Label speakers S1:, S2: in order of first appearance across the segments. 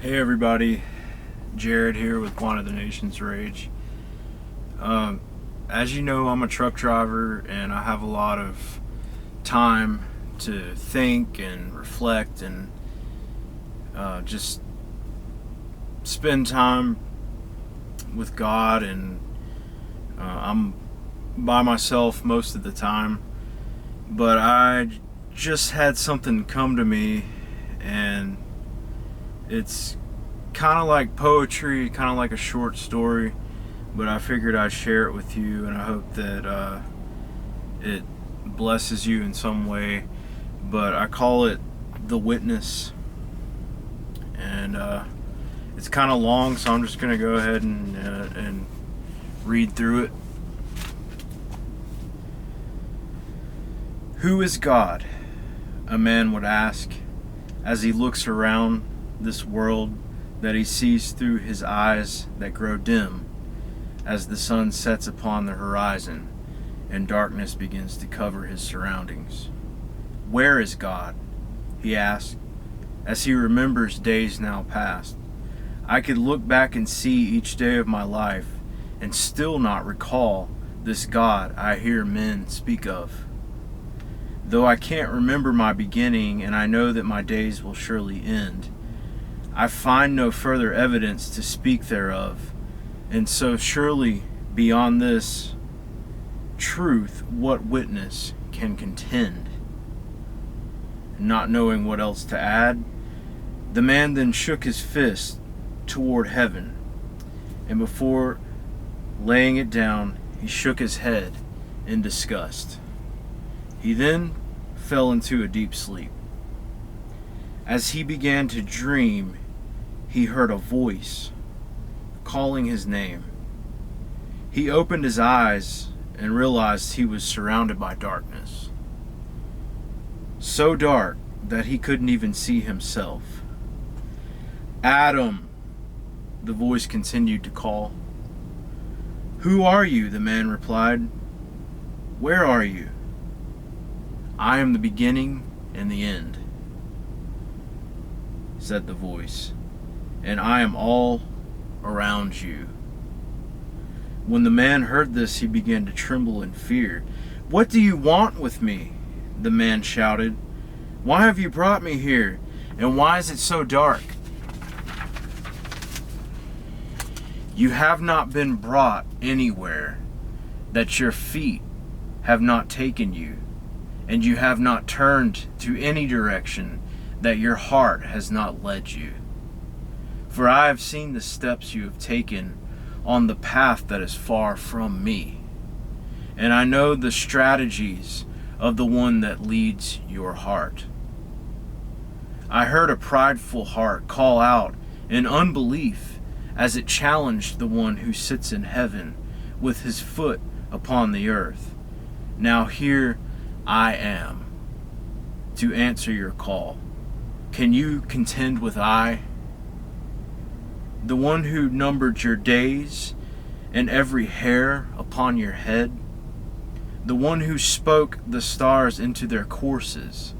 S1: Hey everybody, Jared here with One of the Nation's Rage. As you know, I'm a truck driver and I have a lot of time to think and reflect and just spend time with God, and I'm by myself most of the time. But I just had something come to me, and it's kind of like poetry, kind of like a short story, but I figured I'd share it with you, and I hope that it blesses you in some way. But I call it The Witness, and it's kind of long, so I'm just going to go ahead and read through it. Who is God? A man would ask as he looks around this world that he sees through his eyes that grow dim as the sun sets upon the horizon and darkness begins to cover his surroundings. Where is God? He asks as he remembers days now past. I could look back and see each day of my life and still not recall this God I hear men speak of. Though I can't remember my beginning, and I know that my days will surely end, I find no further evidence to speak thereof, and so surely beyond this truth what witness can contend? Not knowing what else to add, the man then shook his fist toward heaven, and before laying it down, he shook his head in disgust. He then fell into a deep sleep. As he began to dream, he heard a voice calling his name. He opened his eyes and realized he was surrounded by darkness. So dark that he couldn't even see himself. Adam, the voice continued to call. Who are you? The man replied. Where are you? I am the beginning and the end, said the voice, and I am all around you. When the man heard this, he began to tremble in fear. What do you want with me? The man shouted. Why have you brought me here? And why is it so dark? You have not been brought anywhere that your feet have not taken you, and you have not turned to any direction that your heart has not led you. For I have seen the steps you have taken on the path that is far from me, and I know the strategies of the one that leads your heart. I heard a prideful heart call out in unbelief as it challenged the one who sits in heaven with his foot upon the earth. Now here I am to answer your call. Can you contend with I? The one who numbered your days and every hair upon your head, the one who spoke the stars into their courses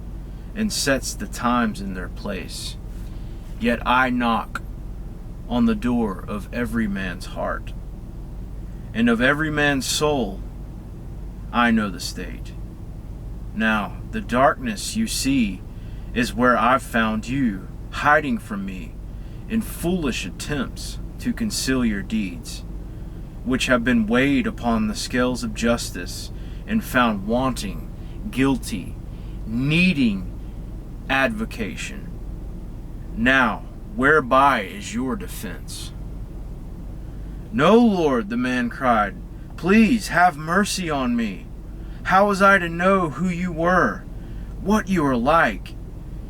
S1: and sets the times in their place. Yet I knock on the door of every man's heart, and of every man's soul I know the state. Now, the darkness you see is where I've found you, hiding from me in foolish attempts to conceal your deeds, which have been weighed upon the scales of justice and found wanting, guilty, needing advocation. Now, whereby is your defense? No, Lord, the man cried. Please have mercy on me. How was I to know who you were, what you were like?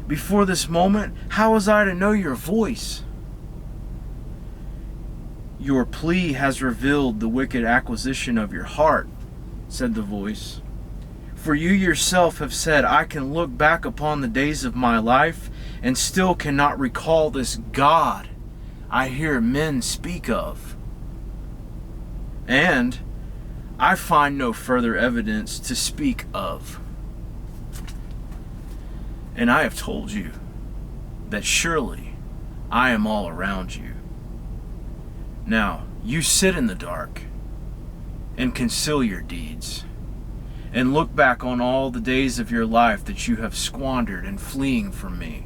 S1: Before this moment, how was I to know your voice? Your plea has revealed the wicked acquisition of your heart, said the voice. For you yourself have said, I can look back upon the days of my life and still cannot recall this God I hear men speak of. And I find no further evidence to speak of. And I have told you that surely I am all around you. Now, you sit in the dark and conceal your deeds, and look back on all the days of your life that you have squandered in fleeing from me.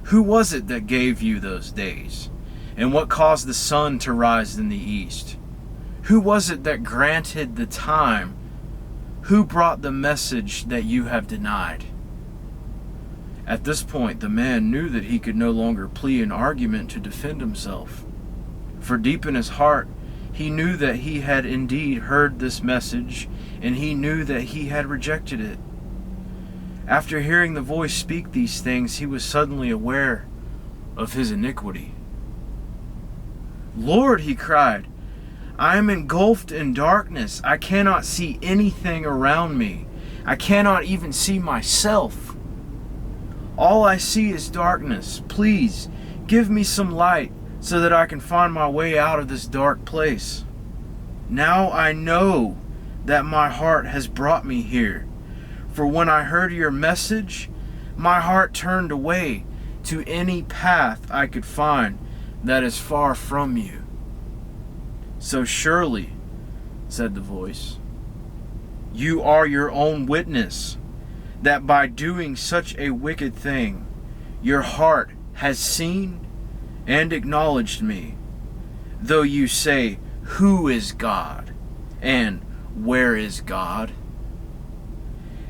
S1: Who was it that gave you those days? And what caused the sun to rise in the east? Who was it that granted the time? Who brought the message that you have denied? At this point, the man knew that he could no longer plead an argument to defend himself. For deep in his heart, he knew that he had indeed heard this message, and he knew that he had rejected it. After hearing the voice speak these things, he was suddenly aware of his iniquity. "Lord," he cried, "I am engulfed in darkness. I cannot see anything around me. I cannot even see myself. All I see is darkness. Please, give me some light so that I can find my way out of this dark place. Now I know that my heart has brought me here. For when I heard your message, my heart turned away to any path I could find that is far from you. So surely," said the voice, "you are your own witness that by doing such a wicked thing, your heart has seen and acknowledged me, though you say, 'Who is God?' and 'Where is God?'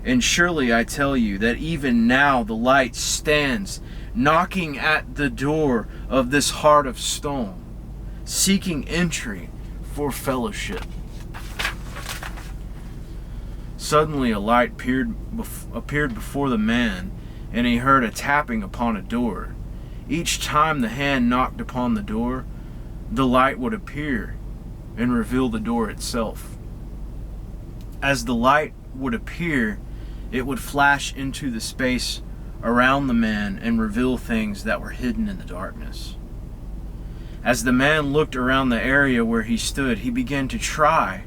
S1: And surely I tell you that even now the light stands knocking at the door of this heart of stone, seeking entry for fellowship." Suddenly a light appeared before the man, and he heard a tapping upon a door. Each time the hand knocked upon the door, the light would appear and reveal the door itself. As the light would appear, it would flash into the space around the man and reveal things that were hidden in the darkness. As the man looked around the area where he stood, he began to try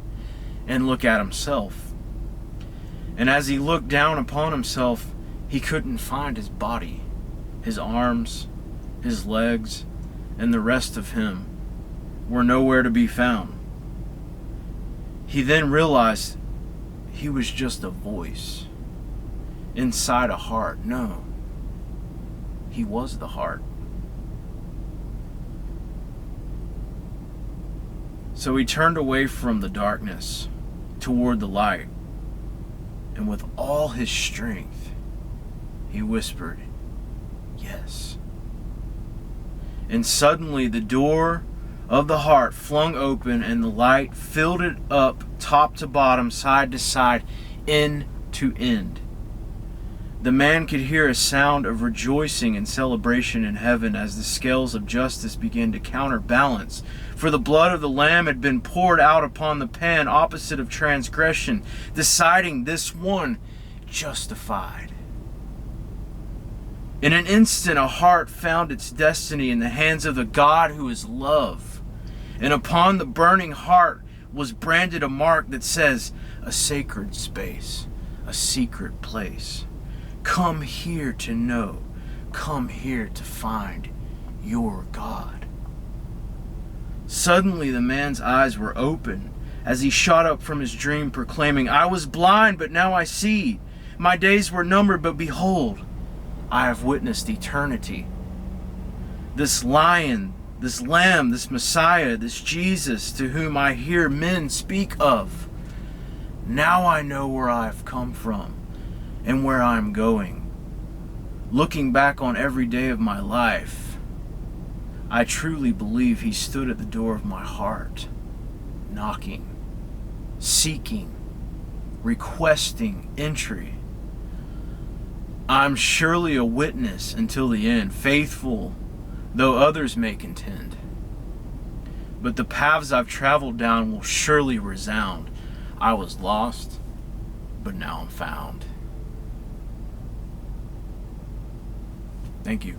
S1: and look at himself. And as he looked down upon himself, he couldn't find his body, his arms, his legs, and the rest of him were nowhere to be found. He then realized he was just a voice inside a heart. No, he was the heart. So he turned away from the darkness toward the light, and with all his strength, he whispered, "Yes." And suddenly the door of the heart flung open, and the light filled it up top to bottom, side to side, end to end. The man could hear a sound of rejoicing and celebration in heaven as the scales of justice began to counterbalance. For the blood of the Lamb had been poured out upon the pan opposite of transgression, deciding this one justified. In an instant, a heart found its destiny in the hands of the God who is love. And upon the burning heart was branded a mark that says, "A sacred space, a secret place. Come here to know, come here to find your God." Suddenly the man's eyes were open as he shot up from his dream, proclaiming, "I was blind, but now I see. My days were numbered, but behold, I have witnessed eternity. This Lion, this Lamb, this Messiah, this Jesus to whom I hear men speak of. Now I know where I have come from and where I am going. Looking back on every day of my life, I truly believe he stood at the door of my heart, knocking, seeking, requesting entry. I'm surely a witness until the end, faithful though others may contend. But the paths I've traveled down will surely resound. I was lost, but now I'm found. Thank you.